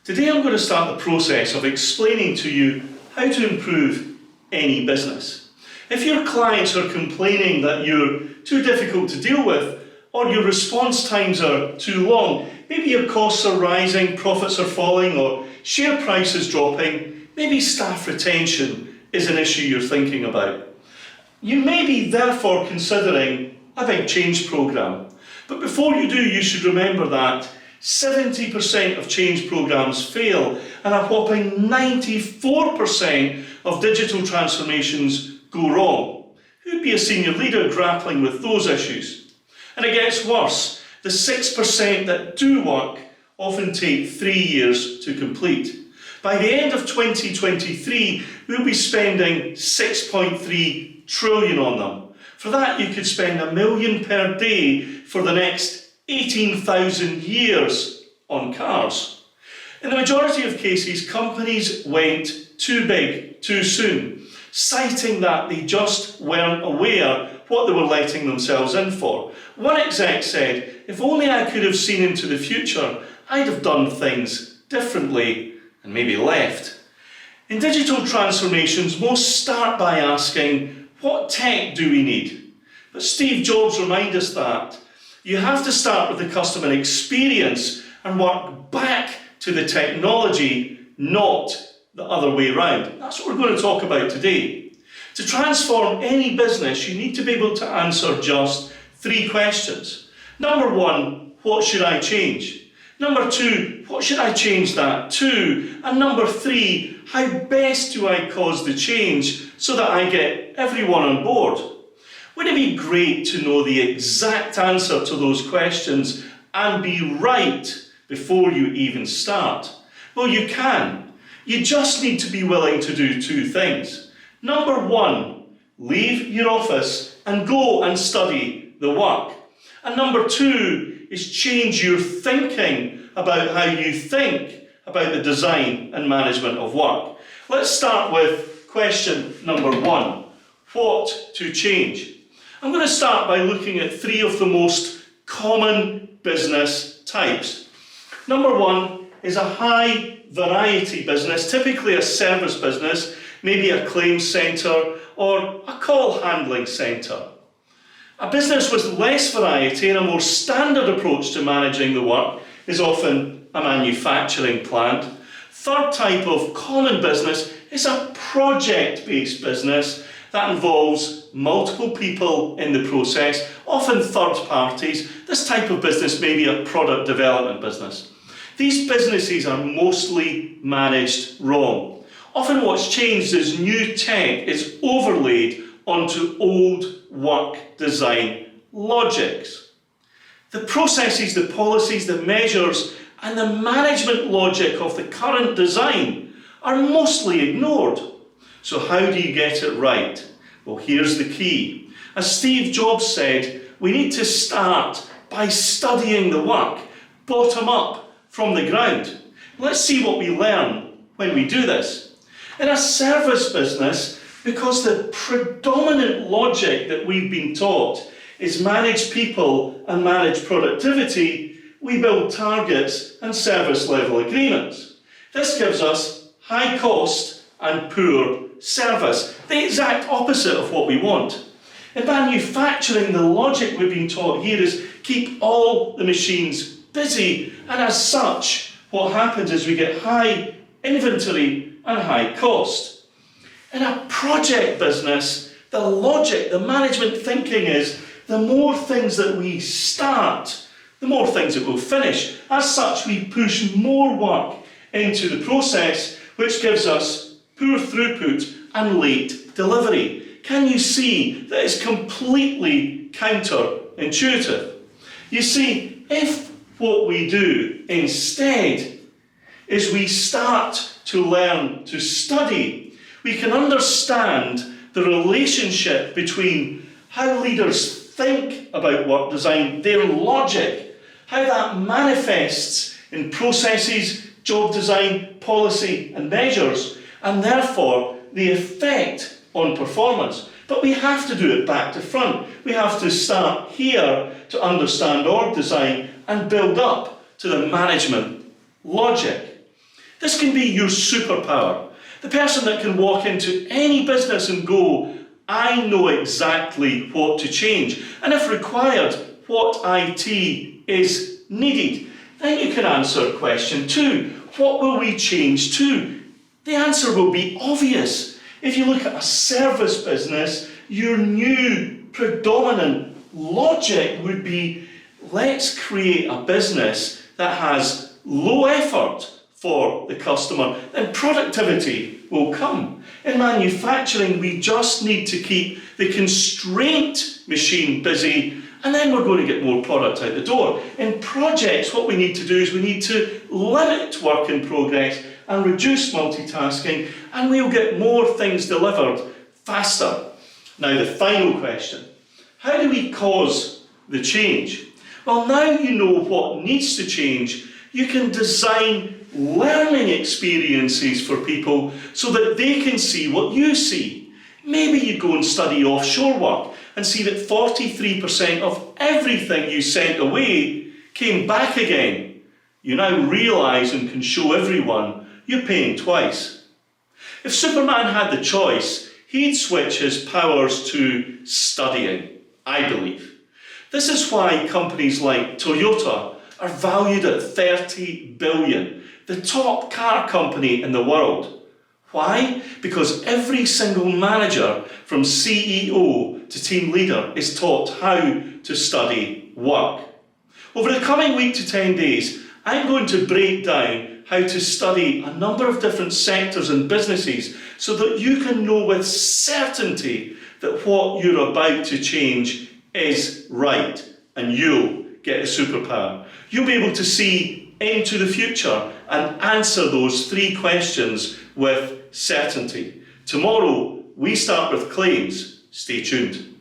Today I'm going to start the process of explaining to you how to improve any business. If your clients are complaining that you're too difficult to deal with, or your response times are too long, maybe your costs are rising, profits are falling, or share price is dropping, maybe staff retention is an issue you're thinking about. You may be therefore considering a big change programme. But before you do, you should remember that 70% of change programmes fail, and a whopping 94% of digital transformations go wrong. Who'd be a senior leader grappling with those issues? And it gets worse. The 6% that do work often take 3 years to complete. By the end of 2023, we'll be spending 6.3 trillion on them. For that, you could spend $1 million per day for the next 18,000 years on cars. In the majority of cases, companies went too big too soon, citing that they just weren't aware what they were letting themselves in for. One exec said, "If only I could have seen into the future, I'd have done things differently and maybe left." In digital transformations, most start by asking, what tech do we need? But Steve Jobs reminded us that you have to start with the customer experience and work back to the technology, not the other way around. That's what we're going to talk about today. To transform any business, you need to be able to answer just 3 questions. Number 1, what should I change? Number 2, what should I change that to? And number 3, how best do I cause the change so that I get everyone on board? Wouldn't it be great to know the exact answer to those questions and be right before you even start? Well, you can. You just need to be willing to do 2 things. Number 1, leave your office and go and study the work. And number 2 is change your thinking about how you think about the design and management of work. Let's start with question number 1, what to change? I'm going to start by looking at 3 of the most common business types. Number 1 is a high variety business, typically a service business, maybe a claims centre or a call handling centre. A business with less variety and a more standard approach to managing the work is often a manufacturing plant. Third type of common business is a project-based business that involves multiple people in the process, often third parties. This type of business may be a product development business. These businesses are mostly managed wrong. Often what's changed is new tech is overlaid onto old work design logics. The processes, the policies, the measures, and the management logic of the current design are mostly ignored. So how do you get it right? Well, here's the key. As Steve Jobs said, we need to start by studying the work, bottom up, from the ground. Let's see what we learn when we do this. In a service business, because the predominant logic that we've been taught is manage people and manage productivity, we build targets and service level agreements. This gives us high cost and poor service, the exact opposite of what we want. In manufacturing, the logic we've been taught here is keep all the machines busy, and as such, what happens is we get high inventory and high cost. In a project business, the logic, the management thinking is the more things that we start, the more things it will finish. As such, we push more work into the process, which gives us poor throughput and late delivery. Can you see that it's completely counterintuitive? You see, if what we do instead is we start to learn to study, we can understand the relationship between how leaders think about work design, their logic, how that manifests in processes, job design, policy and measures, and therefore the effect on performance. But we have to do it back to front. We have to start here to understand org design and build up to the management logic. This can be your superpower. The person that can walk into any business and go, I know exactly what to change, and if required, what IT is needed. Then you can answer question 2. What will we change to? The answer will be obvious. If you look at a service business, your new predominant logic would be, let's create a business that has low effort for the customer, then productivity will come. In manufacturing, we just need to keep the constraint machine busy, and then we're going to get more product out the door. In projects, what we need to do is we need to limit work in progress and reduce multitasking, and we'll get more things delivered faster. Now, the final question: how do we cause the change? Well, now you know what needs to change, you can design learning experiences for people so that they can see what you see. Maybe you go and study offshore work and see that 43% of everything you sent away came back again. You now realise and can show everyone you're paying twice. If Superman had the choice, he'd switch his powers to studying, I believe. This is why companies like Toyota are valued at 30 billion, the top car company in the world. Why? Because every single manager, from CEO to team leader, is taught how to study work. Over the coming week to 10 days, I'm going to break down how to study a number of different sectors and businesses so that you can know with certainty that what you're about to change is right, and you'll get a superpower. You'll be able to see into the future and answer those 3 questions with certainty. Tomorrow, we start with claims. Stay tuned.